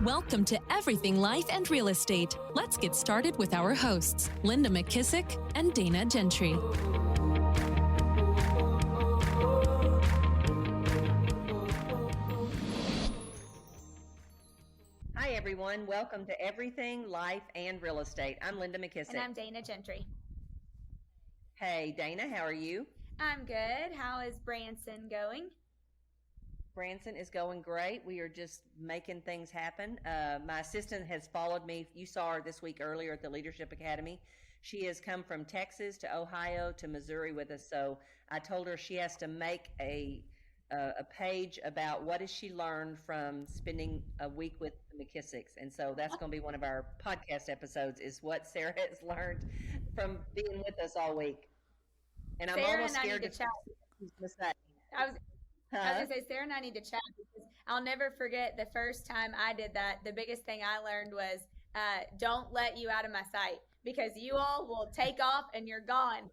Welcome to Everything Life and Real Estate. Let's get started with our hosts, Linda McKissick and Dana Gentry. Hi, everyone. Welcome to Everything Life and Real Estate. I'm Linda McKissick. And I'm Dana Gentry. Hey, Dana, how are you? I'm good. How is Branson going? Branson is going great. We are just making things happen. My assistant has followed me. You saw her this week earlier at the Leadership Academy. She has come from Texas to Ohio to Missouri with us. So I told her she has to make a page about what has she learned from spending a week with the McKissicks. And so that's going to be one of our podcast episodes, is what Sarah has learned from being with us all week. And I'm Sarah almost and scared I need to chat. I was going to say, Sarah and I need to chat, because I'll never forget the first time I did that. The biggest thing I learned was don't let you out of my sight, because you all will take off and you're gone.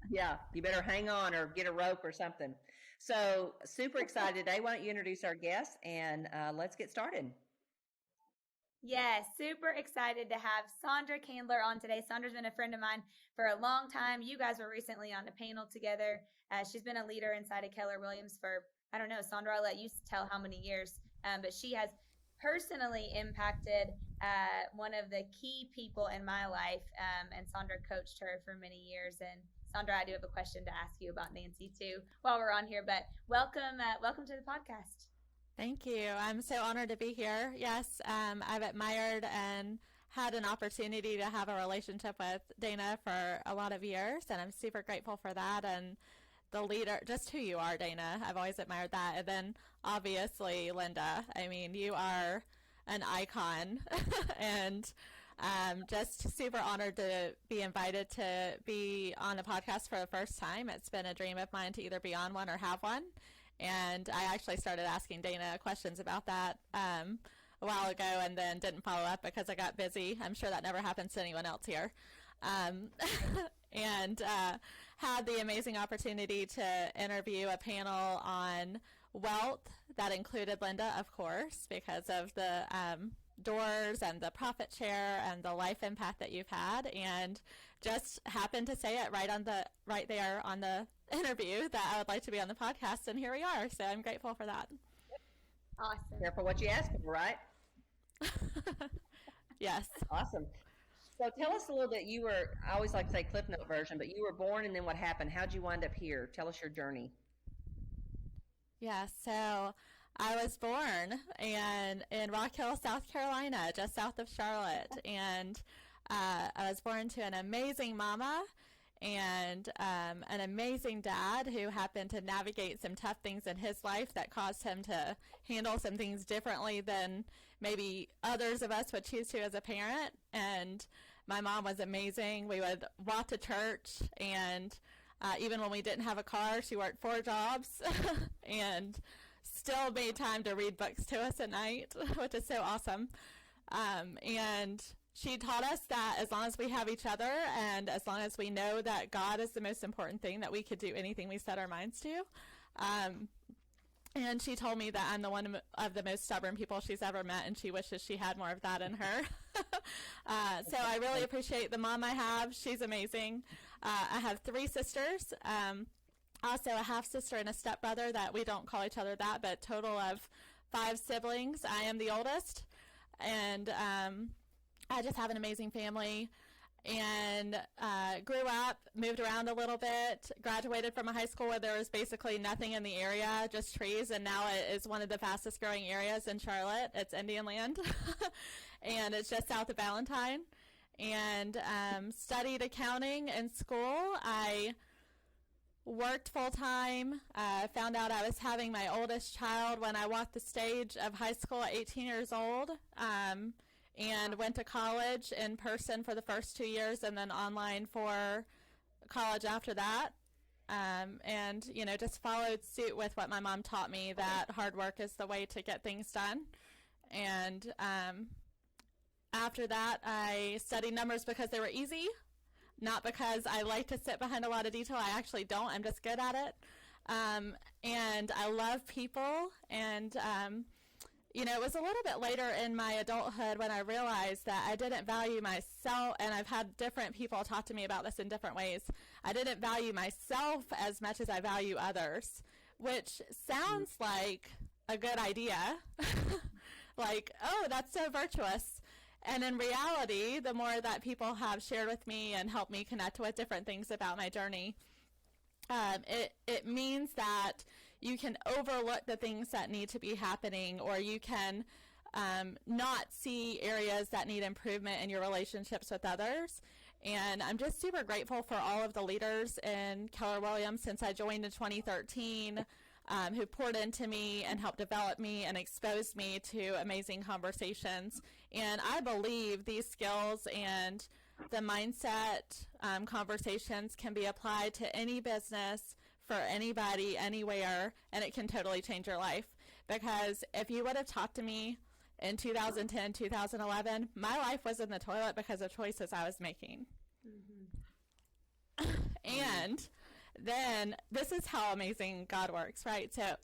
Yeah, you better hang on or get a rope or something. So super excited today. Why don't you introduce our guests and let's get started. Yes, super excited to have Saundra Kandler on today. Saundra's been a friend of mine for a long time. You guys were recently on a panel together. She's been a leader inside of Keller Williams for, I don't know, Saundra, I'll let you tell how many years, but she has personally impacted one of the key people in my life, and Saundra coached her for many years. And Saundra, I do have a question to ask you about Nancy too while we're on here, but welcome to the podcast. Thank you. I'm so honored to be here. Yes, I've admired and had an opportunity to have a relationship with Dana for a lot of years, and I'm super grateful for that. And the leader, just who you are, Dana, I've always admired that. And then obviously, Linda, I mean, you are an icon and just super honored to be invited to be on a podcast for the first time. It's been a dream of mine to either be on one or have one. And I actually started asking Dana questions about that a while ago, and then didn't follow up because I got busy. I'm sure that never happens to anyone else here. And had the amazing opportunity to interview a panel on wealth that included Linda, of course, because of the doors and the profit share and the life impact that you've had, and just happened to say it right there on the interview that I would like to be on the podcast, and here we are. So I'm grateful for that. Awesome. Careful what you ask for, right? Yes. Awesome. So tell us a little bit. I always like to say Cliff Note version, but you were born, and then what happened? How'd you wind up here? Tell us your journey. Yeah, so I was born in Rock Hill, South Carolina, just south of Charlotte, and I was born to an amazing mama and an amazing dad who happened to navigate some tough things in his life that caused him to handle some things differently than maybe others of us would choose to as a parent. And my mom was amazing. We would walk to church, and even when we didn't have a car, she worked 4 jobs and still made time to read books to us at night, which is so awesome. And she taught us that as long as we have each other and as long as we know that God is the most important thing, that we could do anything we set our minds to. And she told me that I'm the one of the most stubborn people she's ever met, and she wishes she had more of that in her. So I really appreciate the mom I have. She's amazing. I have 3 sisters, also a half-sister and a stepbrother that we don't call each other that, but total of 5 siblings. I am the oldest, and I just have an amazing family, and grew up, moved around a little bit, graduated from a high school where there was basically nothing in the area, just trees, and now it is one of the fastest growing areas in Charlotte. It's Indian Land, and it's just south of Valentine, and studied accounting in school. I worked full-time, found out I was having my oldest child when I walked the stage of high school at 18 years old, and went to college in person for the first 2 years and then online for college after that. And, just followed suit with what my mom taught me, that hard work is the way to get things done. And after that, I studied numbers because they were easy, not because I like to sit behind a lot of detail. I actually don't. I'm just good at it. And I love people, and it was a little bit later in my adulthood when I realized that I didn't value myself, and I've had different people talk to me about this in different ways. I didn't value myself as much as I value others, which sounds like a good idea. Like, oh, that's so virtuous. And in reality, the more that people have shared with me and helped me connect with different things about my journey, it means that you can overlook the things that need to be happening, or you can not see areas that need improvement in your relationships with others. And I'm just super grateful for all of the leaders in Keller Williams since I joined in 2013, who poured into me and helped develop me and exposed me to amazing conversations. And I believe these skills and the mindset conversations can be applied to any business, for anybody, anywhere, and it can totally change your life. Because if you would have talked to me in 2010, 2011, my life was in the toilet because of choices I was making. Mm-hmm. And then this is how amazing God works, right? So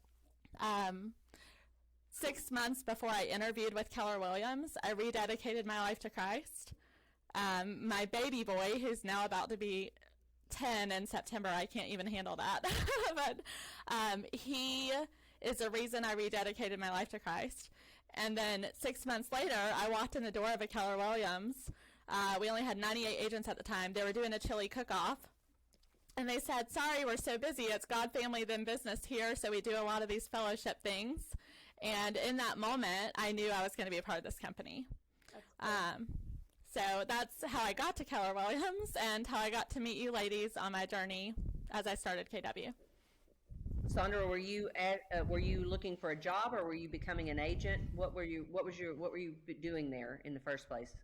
6 months before I interviewed with Keller Williams, I rededicated my life to Christ. My baby boy, who's now about to be 10 in September, I can't even handle that, but he is the reason I rededicated my life to Christ. And then 6 months later, I walked in the door of a Keller Williams. We only had 98 agents at the time. They were doing a chili cook-off. And they said, sorry, we're so busy. It's God, family, then business here, so we do a lot of these fellowship things. And in that moment, I knew I was going to be a part of this company. That's cool. So that's how I got to Keller Williams and how I got to meet you ladies on my journey as I started KW. Saundra, were you looking for a job, or were you becoming an agent? What were you doing there in the first place?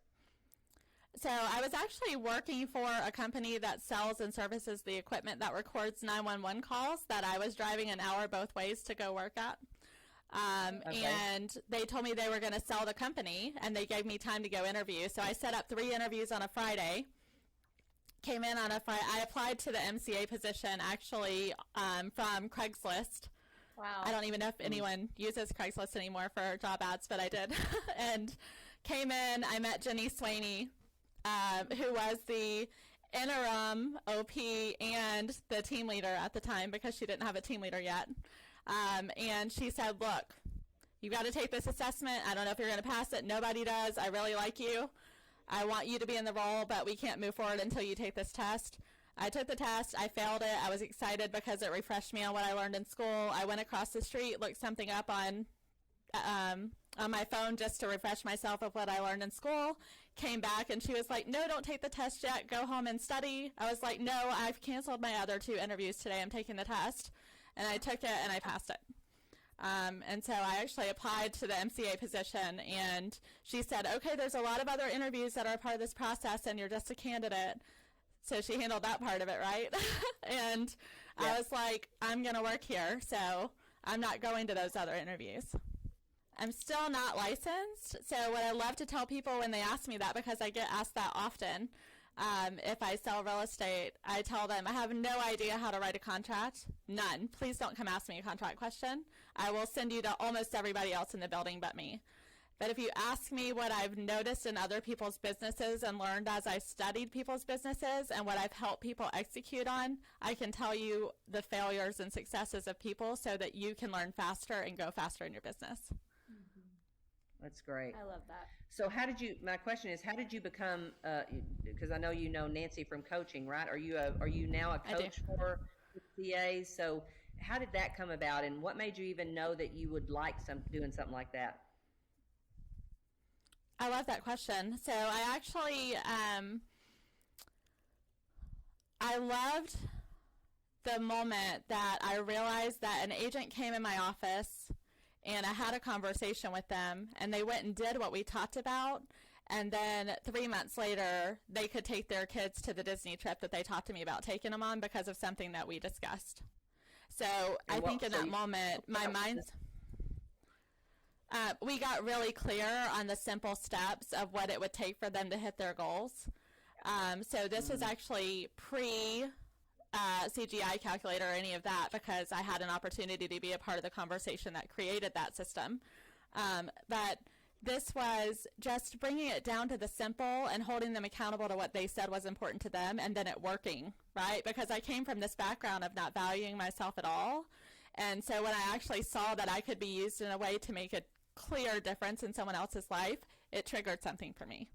So I was actually working for a company that sells and services the equipment that records 911 calls that I was driving an hour both ways to go work at. Okay. And they told me they were going to sell the company, and they gave me time to go interview. So I set up 3 interviews on a Friday, came in on a Friday. I applied to the MCA position actually from Craigslist. Wow. I don't even know if anyone uses Craigslist anymore for job ads, but I did. And came in, I met Jenny Swaney, who was the interim OP and the team leader at the time, because she didn't have a team leader yet. And she said, look, you got to take this assessment. I don't know if you're going to pass it. Nobody does. I really like you. I want you to be in the role, but we can't move forward until you take this test. I took the test. I failed it. I was excited because it refreshed me on what I learned in school. I went across the street, looked something up on my phone just to refresh myself of what I learned in school, came back, and she was like, no, don't take the test yet. Go home and study. I was like, no, I've canceled my other 2 interviews today. I'm taking the test. And I took it, and I passed it. And so I actually applied to the MCA position, and she said, okay, there's a lot of other interviews that are part of this process, and you're just a candidate. So she handled that part of it, right? And yeah. I was like, I'm going to work here, so I'm not going to those other interviews. I'm still not licensed, so what I love to tell people when they ask me that, because I get asked that often, if I sell real estate, I tell them I have no idea how to write a contract. None. Please don't come ask me a contract question. I will send you to almost everybody else in the building but me. But if you ask me what I've noticed in other people's businesses and learned as I studied people's businesses and what I've helped people execute on, I can tell you the failures and successes of people so that you can learn faster and go faster in your business. That's great. I love that. So my question is, how did you become, because I know you know Nancy from coaching, right? Are you now a coach for CAs? So how did that come about, and what made you even know that you would like doing something like that? I love that question. So I actually, I loved the moment that I realized that an agent came in my office and I had a conversation with them, and they went and did what we talked about, and then 3 months later, they could take their kids to the Disney trip that they talked to me about taking them on because of something that we discussed. So I think in that moment, my mind's... we got really clear on the simple steps of what it would take for them to hit their goals. So this was actually CGI calculator or any of that, because I had an opportunity to be a part of the conversation that created that system. But this was just bringing it down to the simple and holding them accountable to what they said was important to them, and then it working, right? Because I came from this background of not valuing myself at all. And so when I actually saw that I could be used in a way to make a clear difference in someone else's life, it triggered something for me.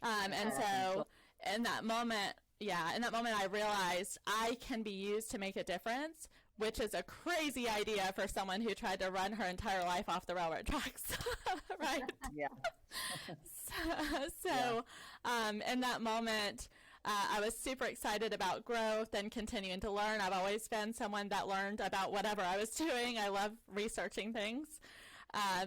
And so in that moment, I realized I can be used to make a difference, which is a crazy idea for someone who tried to run her entire life off the railroad tracks, right? Yeah. In that moment, I was super excited about growth and continuing to learn. I've always been someone that learned about whatever I was doing. I love researching things. I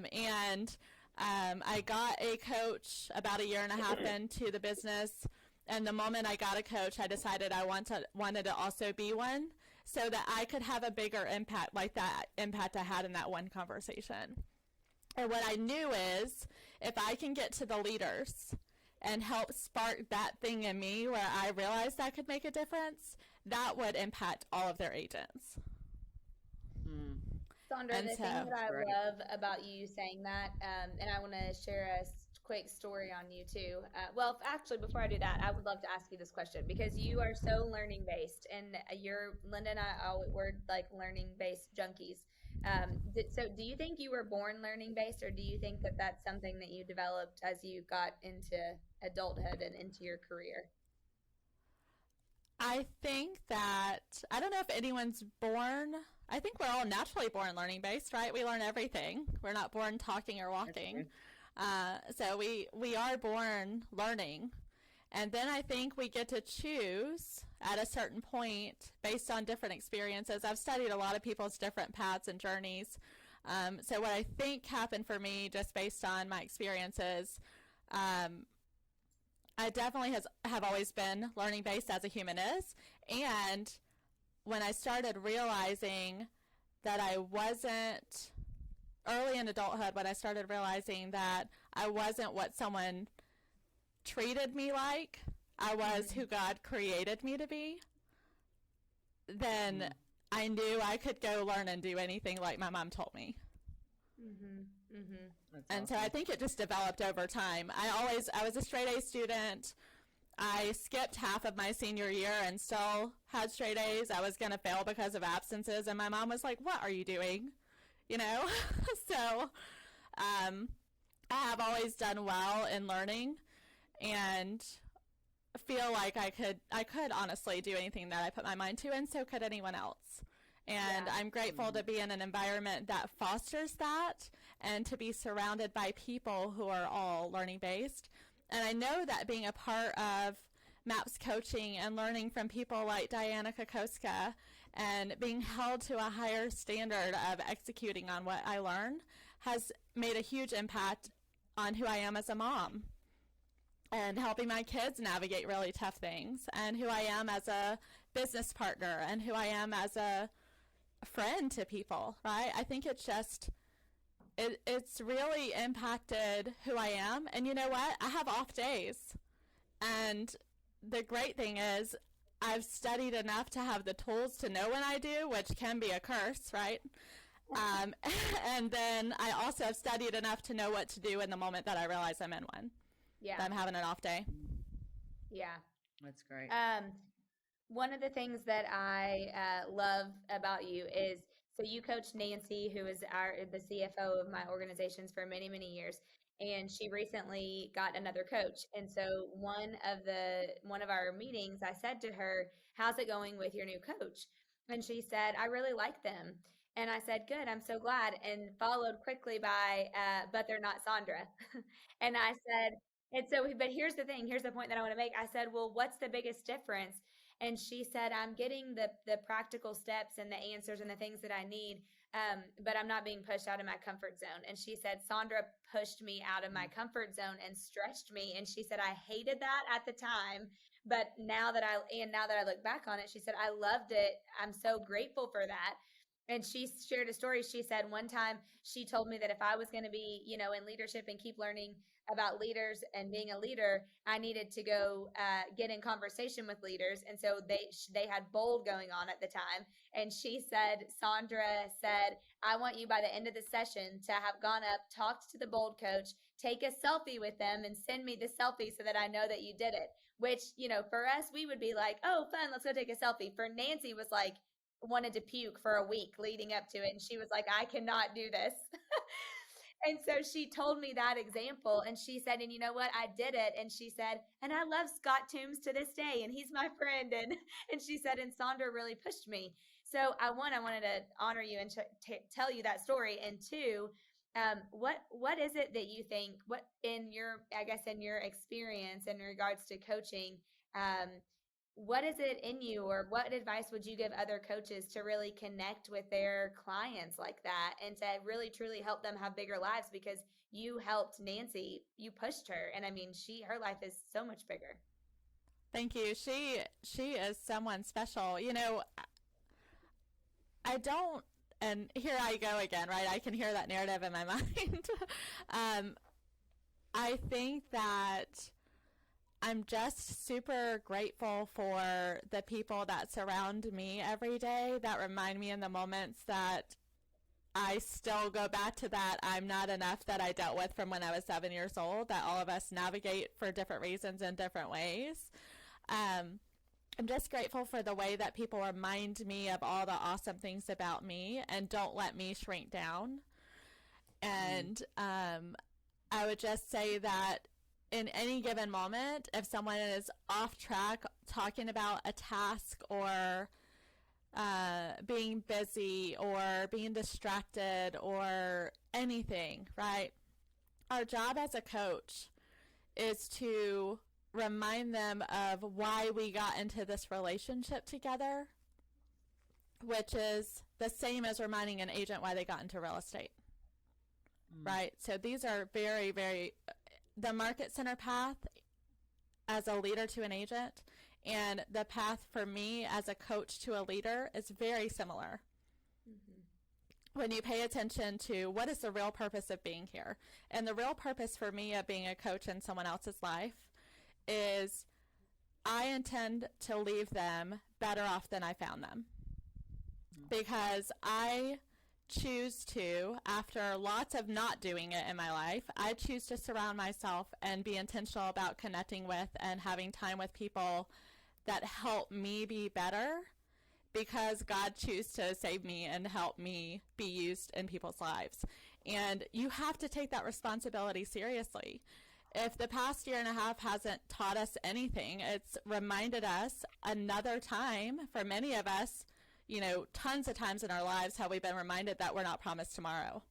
got a coach about a year and a half into the business. And the moment I got a coach, I decided I wanted to also be one, so that I could have a bigger impact like that impact I had in that one conversation. And what I knew is, if I can get to the leaders and help spark that thing in me where I realized I could make a difference, that would impact all of their agents. Saundra, the thing that I love about you saying that, and I want to share a quick story on you too. Actually, before I do that, I would love to ask you this question, because you are so learning based, and Linda and I, we're like learning based junkies. So do you think you were born learning based, or do you think that that's something that you developed as you got into adulthood and into your career? I think that, I don't know if anyone's born, I think we're all naturally born learning based, right? We learn everything. We're not born talking or walking. So we are born learning. And then I think we get to choose at a certain point based on different experiences. I've studied a lot of people's different paths and journeys. So what I think happened for me, just based on my experiences, I definitely have always been learning based, as a human is. And when I started realizing that I wasn't, early in adulthood, when I started realizing that I wasn't what someone treated me like, I was who God created me to be, then I knew I could go learn and do anything like my mom told me. And awesome. So I think it just developed over time. I was a straight A student. I skipped half of my senior year and still had straight A's. I was going to fail because of absences, and my mom was like, "What are you doing?" You know? So I have always done well in learning, and feel like I could honestly do anything that I put my mind to, and so could anyone else. And I'm grateful to be in an environment that fosters that, and to be surrounded by people who are all learning based. And I know that being a part of MAPS coaching and learning from people like Diana Kokoska and being held to a higher standard of executing on what I learned has made a huge impact on who I am as a mom, and helping my kids navigate really tough things, and who I am as a business partner, and who I am as a friend to people, right? I think it's really impacted who I am. And you know what? I have off days. And the great thing is, I've studied enough to have the tools to know when I do, which can be a curse, right? And then I also have studied enough to know what to do in the moment that I realize I'm in one. Yeah. That I'm having an off day. Yeah. That's great. One of the things that I love about you is, so you coached Nancy, who is the CFO of my organizations for many, many years, and she recently got another coach. And so one of our meetings, I said to her, "How's it going with your new coach?" And she said, "I really like them." And I said, "Good, I'm so glad." And followed quickly by, "But they're not Saundra." And I said, but here's the thing, here's the point that I want to make. I said, "Well, what's the biggest difference?" And she said, "I'm getting the practical steps and the answers and the things that I need, but I'm not being pushed out of my comfort zone." And she said, "Saundra pushed me out of my comfort zone and stretched me." And she said, "I hated that at the time, but now that I look back on it," she said, "I loved it. I'm so grateful for that." And she shared a story. She said one time she told me that if I was going to be, in leadership and keep learning about leaders and being a leader, I needed to go get in conversation with leaders. And so they had Bold going on at the time. And she said, Saundra said, I want you by the end of the session to have gone up, talked to the Bold coach, take a selfie with them and send me the selfie so that I know that you did it. Which, for us, we would be like, oh, fun, let's go take a selfie. For Nancy was like, wanted to puke for a week leading up to it. And she was like, I cannot do this. And so she told me that example and she said, and you know what? I did it. And she said, and I love Scott Toombs to this day. And he's my friend. And she said, and Saundra really pushed me. So I wanted to honor you and tell you that story. And two, what is it that you think, what in your experience in regards to coaching, what is it in you, or what advice would you give other coaches to really connect with their clients like that and to really truly help them have bigger lives? Because you helped Nancy, you pushed her, and I mean, her life is so much bigger. Thank you. She is someone special. I don't, and here I go again, right? I can hear that narrative in my mind. I think that I'm just super grateful for the people that surround me every day, that remind me in the moments that I still go back to that I'm not enough that I dealt with from when I was 7 years old, that all of us navigate for different reasons in different ways. I'm just grateful for the way that people remind me of all the awesome things about me and don't let me shrink down. And I would just say that in any given moment, if someone is off track talking about a task or being busy or being distracted or anything, right? Our job as a coach is to remind them of why we got into this relationship together, which is the same as reminding an agent why they got into real estate, right? So these are very, very... the market center path as a leader to an agent and the path for me as a coach to a leader is very similar. When you pay attention to what is the real purpose of being here. And the real purpose for me of being a coach in someone else's life is I intend to leave them better off than I found them. Because I choose to, after lots of not doing it in my life, I choose to surround myself and be intentional about connecting with and having time with people that help me be better, because God chose to save me and help me be used in people's lives. And you have to take that responsibility seriously. If the past year and a half hasn't taught us anything, it's reminded us another time for many of us, tons of times in our lives how we've been reminded that we're not promised tomorrow.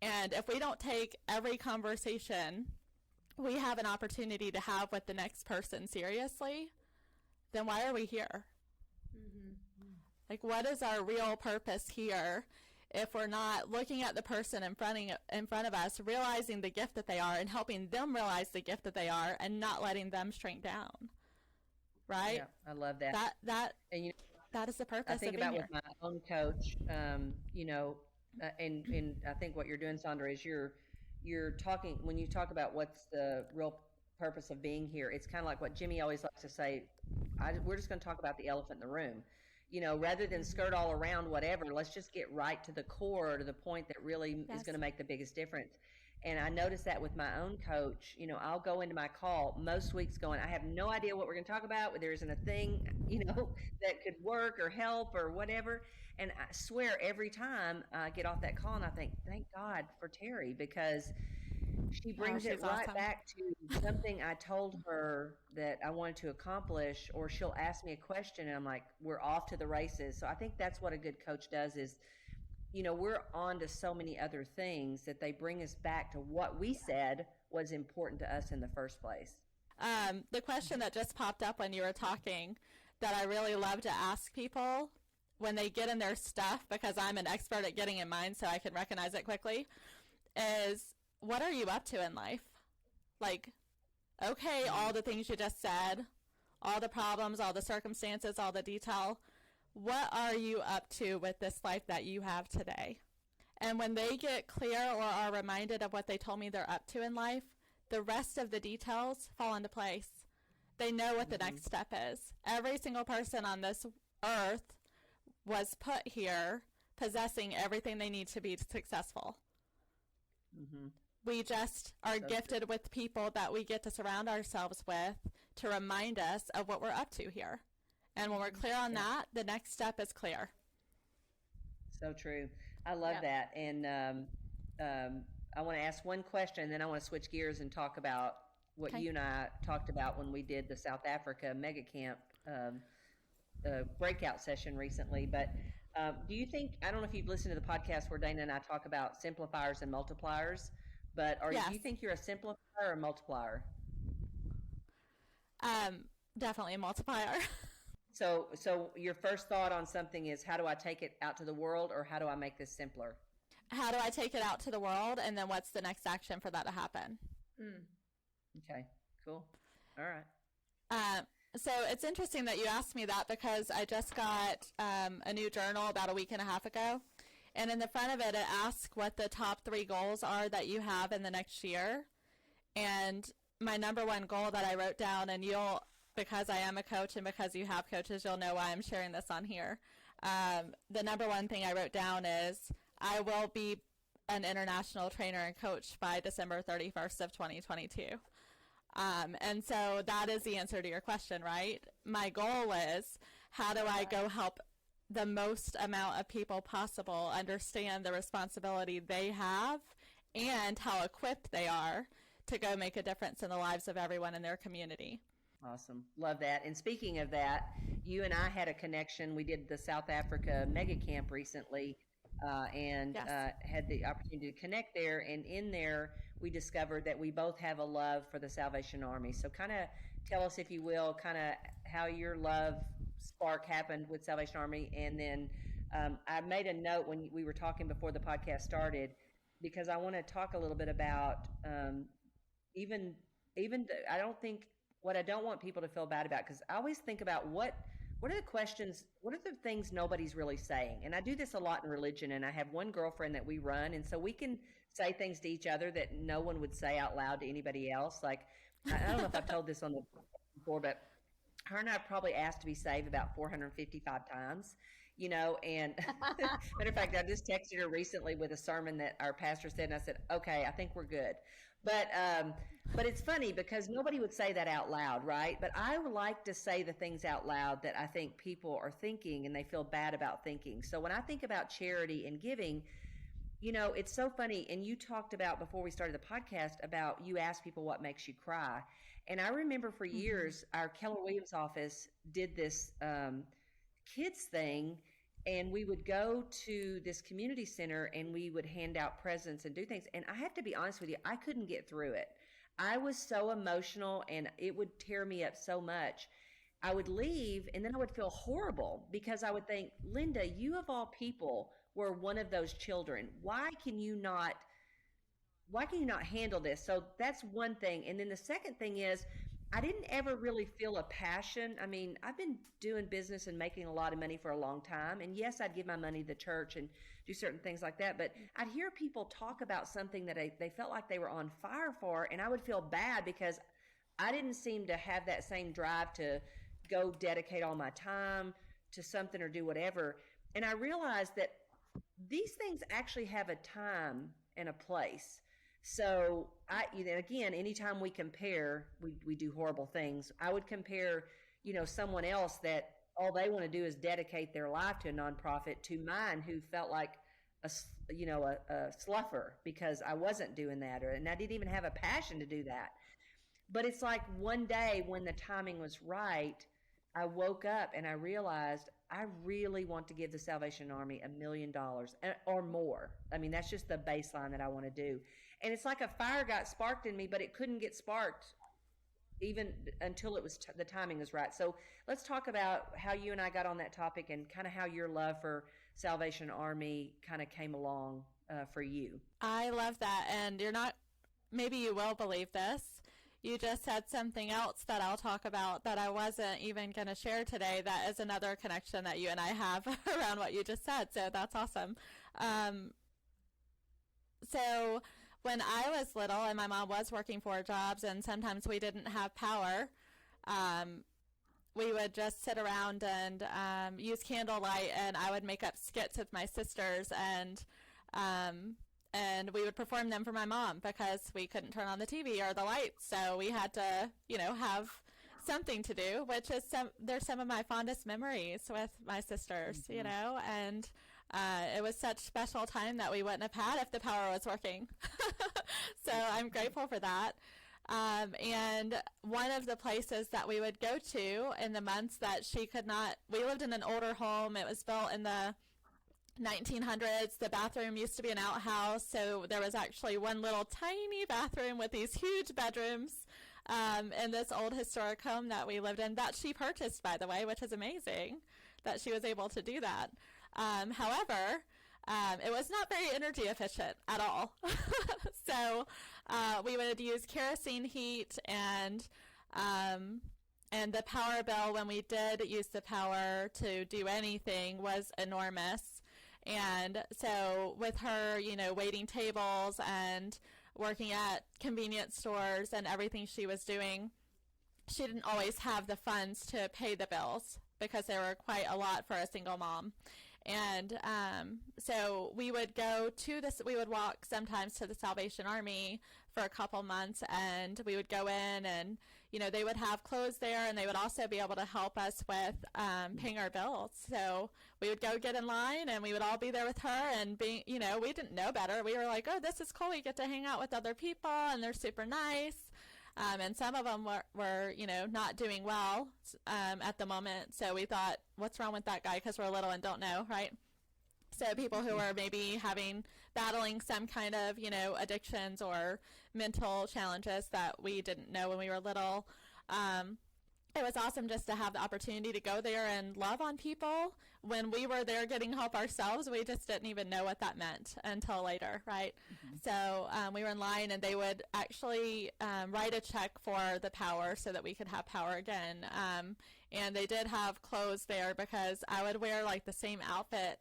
And if we don't take every conversation we have an opportunity to have with the next person seriously, then why are we here? Like, what is our real purpose here if we're not looking at the person in front of us, realizing the gift that they are and helping them realize the gift that they are and not letting them shrink down? Right? Yeah, I love that. And that is the purpose. I think of being about here. with my own coach, and I think what you're doing, Saundra, is you're talking, when you talk about what's the real purpose of being here, it's kind of like what Jimmy always likes to say, we're just going to talk about the elephant in the room. Rather than skirt all around whatever, let's just get right to the core, to the point that really is going to make the biggest difference. And I noticed that with my own coach. I'll go into my call most weeks going, I have no idea what we're going to talk about. There isn't a thing, that could work or help or whatever. And I swear every time I get off that call and I think, thank God for Terry, because she brings it right awesome. back to something I told her that I wanted to accomplish, or she'll ask me a question and I'm like, we're off to the races. So I think that's what a good coach does is, we're on to so many other things that they bring us back to what we said was important to us in the first place. The question that just popped up when you were talking that I really love to ask people when they get in their stuff, because I'm an expert at getting in mine so I can recognize it quickly, is, what are you up to in life? Like, okay, all the things you just said, all the problems, all the circumstances, all the detail. what are you up to with this life that you have today? And when they get clear or are reminded of what they told me they're up to in life, the rest of the details fall into place. They know what the next step is. Every single person on this earth was put here possessing everything they need to be successful. We just are gifted with people that we get to surround ourselves with to remind us of what we're up to here. And when we're clear on that, the next step is clear. So true. I love that. And I want to ask one question, and then I want to switch gears and talk about what you and I talked about when we did the South Africa mega camp breakout session recently. But do you think, I don't know if you've listened to the podcast where Dana and I talk about simplifiers and multipliers, but do you think you're a simplifier or a multiplier? Definitely a multiplier. So your first thought on something is, how do I take it out to the world, or how do I make this simpler? How do I take it out to the world, and then what's the next action for that to happen? Okay, cool. All right. So it's interesting that you asked me that, because I just got a new journal about a week and a half ago. And in the front of it, it asks what the top 3 goals are that you have in the next year. And my number one goal that I wrote down, and because I am a coach and because you have coaches, you'll know why I'm sharing this on here. The number one thing I wrote down is I will be an international trainer and coach by December 31st of 2022. And so that is the answer to your question, right? My goal is, how do I go help the most amount of people possible understand the responsibility they have and how equipped they are to go make a difference in the lives of everyone in their community. Awesome. Love that. And speaking of that, you and I had a connection. We did the South Africa mega camp recently, and had the opportunity to connect there. And in there, we discovered that we both have a love for the Salvation Army. So kind of tell us, if you will, kind of how your love spark happened with Salvation Army. And then I made a note when we were talking before the podcast started, because I want to talk a little bit about I don't think, what I don't want people to feel bad about, because I always think about what are the questions, what are the things nobody's really saying? And I do this a lot in religion, and I have one girlfriend that we run, and so we can say things to each other that no one would say out loud to anybody else. Like, I don't know if I've told this on the before, but her and I probably asked to be saved about 455 times, and matter of fact, I just texted her recently with a sermon that our pastor said, and I said, okay, I think we're good. But it's funny because nobody would say that out loud, right? But I would like to say the things out loud that I think people are thinking and they feel bad about thinking. So when I think about charity and giving, it's so funny. And you talked about, before we started the podcast, about you ask people what makes you cry. And I remember for years, our Keller Williams office did this kids thing, and we would go to this community center and we would hand out presents and do things. And I have to be honest with you, I couldn't get through it. I was so emotional, and it would tear me up so much. I would leave, and then I would feel horrible, because I would think, Linda, you of all people were one of those children. Why can you not handle this? So that's one thing. And then the second thing is, I didn't ever really feel a passion. I mean, I've been doing business and making a lot of money for a long time. And yes, I'd give my money to the church and do certain things like that. But I'd hear people talk about something that they felt like they were on fire for. And I would feel bad because I didn't seem to have that same drive to go dedicate all my time to something or do whatever. And I realized that these things actually have a time and a place. So again, anytime we compare, we do horrible things. I would compare, someone else that all they want to do is dedicate their life to a nonprofit, to mine, who felt like a sluffer because I wasn't doing that, and I didn't even have a passion to do that. But it's like one day when the timing was right, I woke up and I realized I really want to give the Salvation Army $1 million or more. I mean, that's just the baseline that I want to do. And it's like a fire got sparked in me, but it couldn't get sparked even until it was the timing was right. So let's talk about how you and I got on that topic, and kind of how your love for Salvation Army kind of came along for you. I love that. And maybe you will believe this. you just said something else that I'll talk about that I wasn't even going to share today. That is another connection that you and I have around what you just said. So that's awesome. So when I was little and my mom was working 4 jobs and sometimes we didn't have power, we would just sit around and use candlelight, and I would make up skits with my sisters, and we would perform them for my mom because we couldn't turn on the TV or the lights, so we had to, have something to do, which is they're some of my fondest memories with my sisters, and it was such special time that we wouldn't have had if the power was working. So I'm grateful for that. And one of the places that we would go to in the months that she could not, we lived in an older home. It was built in the 1900s. The bathroom used to be an outhouse, so there was actually one little tiny bathroom with these huge bedrooms in this old historic home that we lived in, that she purchased, by the way, which is amazing that she was able to do that. However, it was not very energy efficient at all. So we would use kerosene heat, and the power bill when we did use the power to do anything was enormous. And so with her, waiting tables and working at convenience stores and everything she was doing, she didn't always have the funds to pay the bills because they were quite a lot for a single mom. And so we would go to this, we would walk sometimes to the Salvation Army for a couple months, and we would go in and, they would have clothes there, and they would also be able to help us with paying our bills. So we would go get in line, and we would all be there with her, and we didn't know better. We were like, oh, this is cool. We get to hang out with other people, and they're super nice. And some of them were not doing well at the moment. So we thought, what's wrong with that guy? Because we're little and don't know, right? So people who are maybe battling some kind of, addictions or mental challenges that we didn't know when we were little. It was awesome just to have the opportunity to go there and love on people. When we were there getting help ourselves, we just didn't even know what that meant until later, right? Mm-hmm. So we were in line, and they would actually write a check for the power so that we could have power again. And they did have clothes there because I would wear the same outfit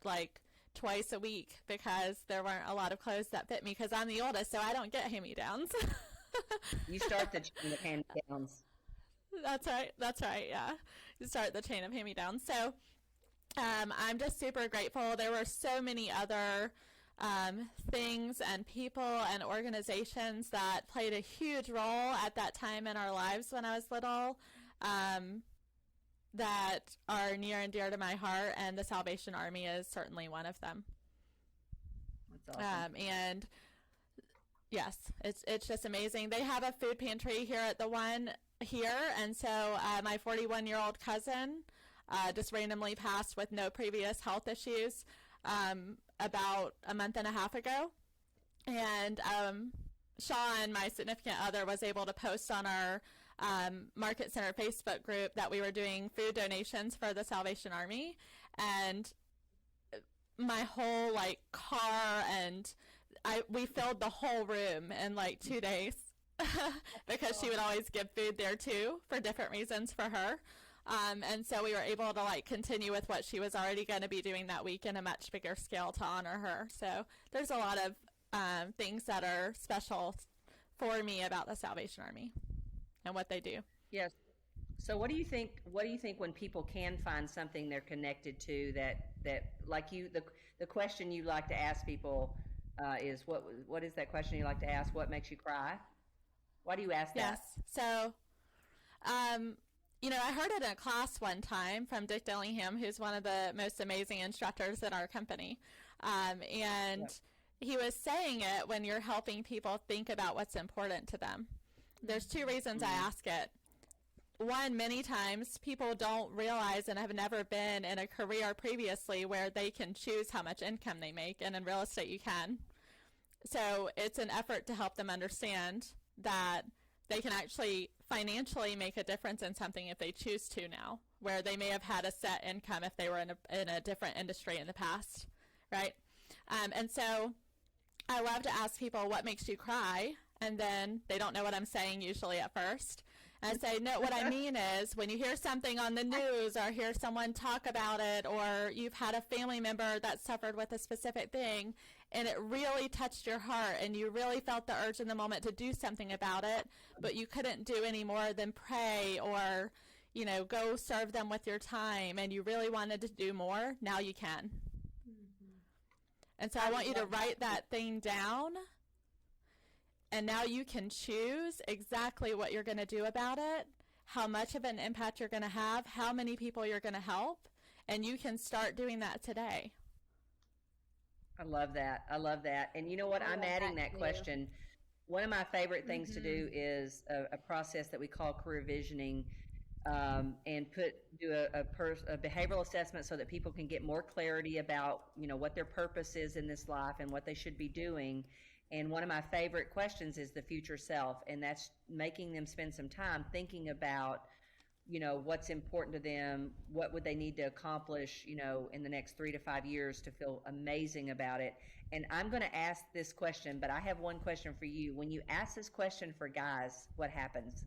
twice a week because there weren't a lot of clothes that fit me because I'm the oldest, so I don't get hand-me-downs. You start the chain of hand-me-downs. That's right, yeah. You start the chain of hand-me-downs. So I'm just super grateful. There were so many other things and people and organizations that played a huge role at that time in our lives when I was little that are near and dear to my heart, and the Salvation Army is certainly one of them. That's awesome. And yes, it's just amazing. They have a food pantry here at the one here, and so my 41-year-old cousin just randomly passed with no previous health issues about a month and a half ago, and Sean, my significant other, was able to post on our Market Center Facebook group that we were doing food donations for the Salvation Army, and my whole car and we filled the whole room in 2 days because she would always give food there too for different reasons for her. And so we were able to continue with what she was already going to be doing that week in a much bigger scale to honor her. So there's a lot of things that are special for me about the Salvation Army and what they do. Yes. So what do you think when people can find something they're connected to that the question you like to ask people is what is that question you like to ask? What makes you cry? Why do you ask that? Yes. So, I heard it in a class one time from Dick Dillingham, who's one of the most amazing instructors in our company. He was saying it when you're helping people think about what's important to them. There's 2 reasons I ask it. One, many times people don't realize and have never been in a career previously where they can choose how much income they make, and in real estate you can. So it's an effort to help them understand that they can actually financially make a difference in something if they choose to now, where they may have had a set income if they were in a different industry in the past, right? And so I love to ask people, what makes you cry? and then they don't know what I'm saying usually at first. And I say, no, what I mean is when you hear something on the news or hear someone talk about it, or you've had a family member that suffered with a specific thing and it really touched your heart and you really felt the urge in the moment to do something about it, but you couldn't do any more than pray or, you know, go serve them with your time, and you really wanted to do more, now you can. And so I want you to write that thing down. And now you can choose exactly what you're going to do about it, how much of an impact you're going to have, how many people you're going to help, and you can start doing that today. I love that. I love that. And you know what? I'm adding that question. One of my favorite things to do is a process that we call career visioning, and do a behavioral assessment so that people can get more clarity about, you know, what their purpose is in this life and what they should be doing. And one of my favorite questions is the future self, and that's making them spend some time thinking about, you know, what's important to them, what would they need to accomplish, you know, in the next 3 to 5 years to feel amazing about it. And I'm going to ask this question, but I have one question for you. When you ask this question for guys, what happens?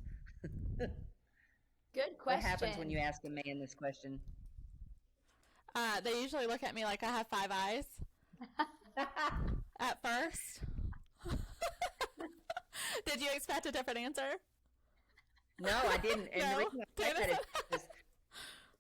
Good question. What happens when you ask a man this question? They usually look at me like I have 5 eyes at first. Did you expect a different answer? No, I didn't. And No? the reason I said that is because,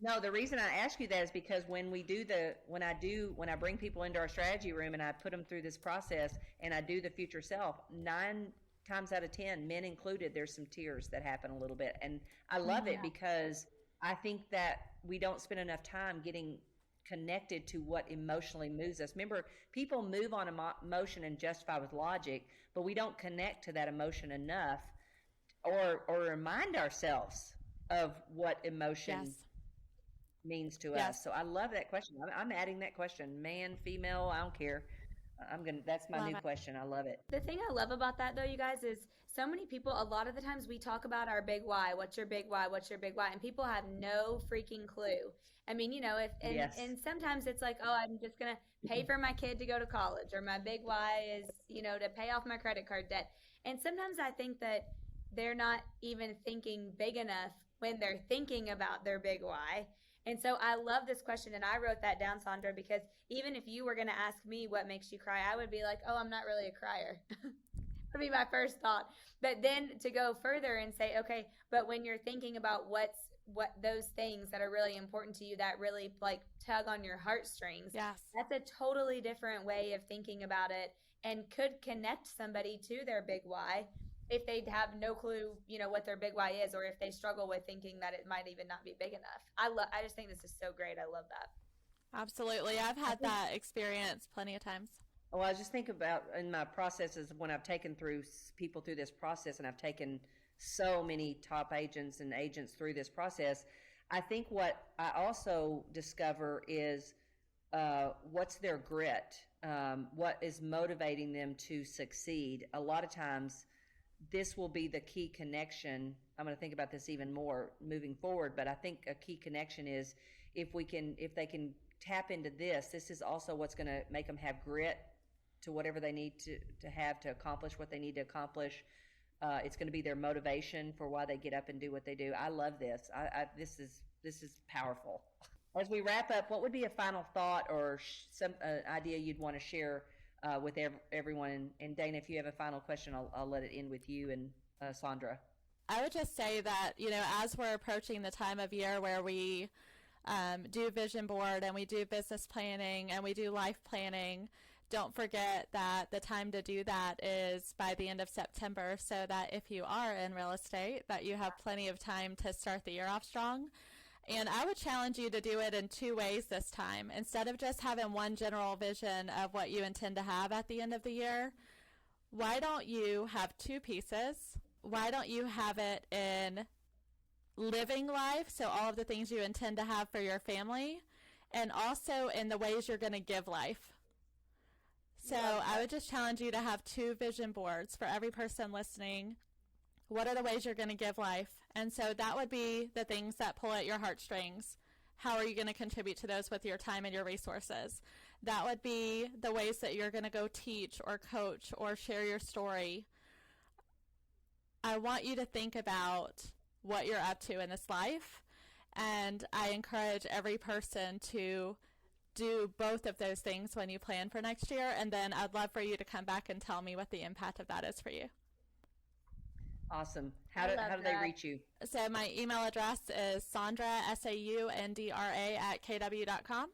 no, the reason I ask you that is because when I bring people into our strategy room and I put them through this process and I do the future self, 9 times out of 10, men included, there's some tears that happen a little bit. And I love it because I think that we don't spend enough time getting connected to what emotionally moves us. Remember, people move on emotion and justify with logic, but we don't connect to that emotion enough or remind ourselves of what emotion means to us. So I love that question. I'm adding that question. Man, female, I don't care. That's my new question. I love it. The thing I love about that, though, you guys, is so many people, a lot of the times we talk about our big why. What's your big why? What's your big why? And people have no freaking clue. I mean, you know, and sometimes it's like, oh, I'm just going to pay for my kid to go to college, or my big why is, you know, to pay off my credit card debt. And sometimes I think that they're not even thinking big enough when they're thinking about their big why. And so I love this question, and I wrote that down, Saundra, because even if you were going to ask me what makes you cry, I would be like, oh, I'm not really a crier. That would be my first thought. But then to go further and say, okay, but when you're thinking about what those things that are really important to you that really like tug on your heartstrings, that's a totally different way of thinking about it and could connect somebody to their big why if they have no clue, you know, what their big why is, or if they struggle with thinking that it might even not be big enough. I just think this is so great. I love that. Absolutely. I've had that experience plenty of times. Well, I just think about in my processes when I've taken people through this process, and I've taken so many top agents and agents through this process, I think what I also discover is what's their grit, what is motivating them to succeed. A lot of times this will be the key connection. I'm going to think about this even more moving forward, but I think a key connection is if they can tap into this is also what's going to make them have grit to whatever they need to have to accomplish what they need to accomplish. It's going to be their motivation for why they get up and do what they do. I love this. This is powerful. As we wrap up, what would be a final thought or some idea you'd want to share with everyone? And Dana, if you have a final question, I'll let it end with you and Saundra. I would just say that, you know, as we're approaching the time of year where we do vision board and we do business planning and we do life planning, don't forget that the time to do that is by the end of September, so that if you are in real estate, that you have plenty of time to start the year off strong. And I would challenge you to do it in 2 ways this time. Instead of just having one general vision of what you intend to have at the end of the year, why don't you have 2 pieces? Why don't you have it in living life, so all of the things you intend to have for your family, and also in the ways you're going to give life. So I would just challenge you to have 2 vision boards for every person listening. What are the ways you're going to give life? And so that would be the things that pull at your heartstrings. How are you going to contribute to those with your time and your resources? That would be the ways that you're going to go teach or coach or share your story. I want you to think about what you're up to in this life. And I encourage every person to do both of those things when you plan for next year. And then I'd love for you to come back and tell me what the impact of that is for you. Awesome. How do they reach you? So my email address is Saundra, SAUNDRA @kw.com.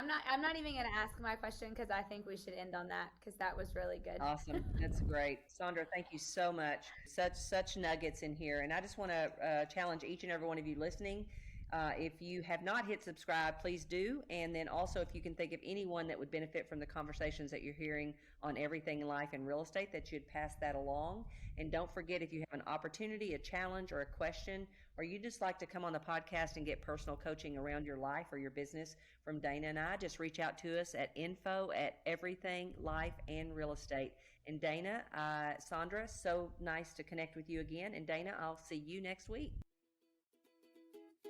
I'm not even going to ask my question because I think we should end on that because that was really good. Awesome. That's great. Saundra, thank you so much. Such nuggets in here. And I just want to challenge each and every one of you listening. If you have not hit subscribe, please do. And then also, if you can think of anyone that would benefit from the conversations that you're hearing on everything in life and real estate, that you'd pass that along. And don't forget, if you have an opportunity, a challenge, or a question, or you just like to come on the podcast and get personal coaching around your life or your business from Dana and I, just reach out to us at info@everything life and real estate. And Dana, Saundra, so nice to connect with you again. And Dana, I'll see you next week.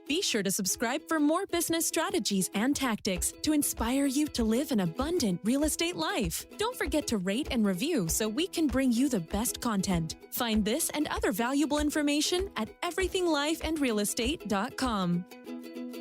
Be sure to subscribe for more business strategies and tactics to inspire you to live an abundant real estate life. Don't forget to rate and review so we can bring you the best content. Find this and other valuable information at everythinglifeandrealestate.com.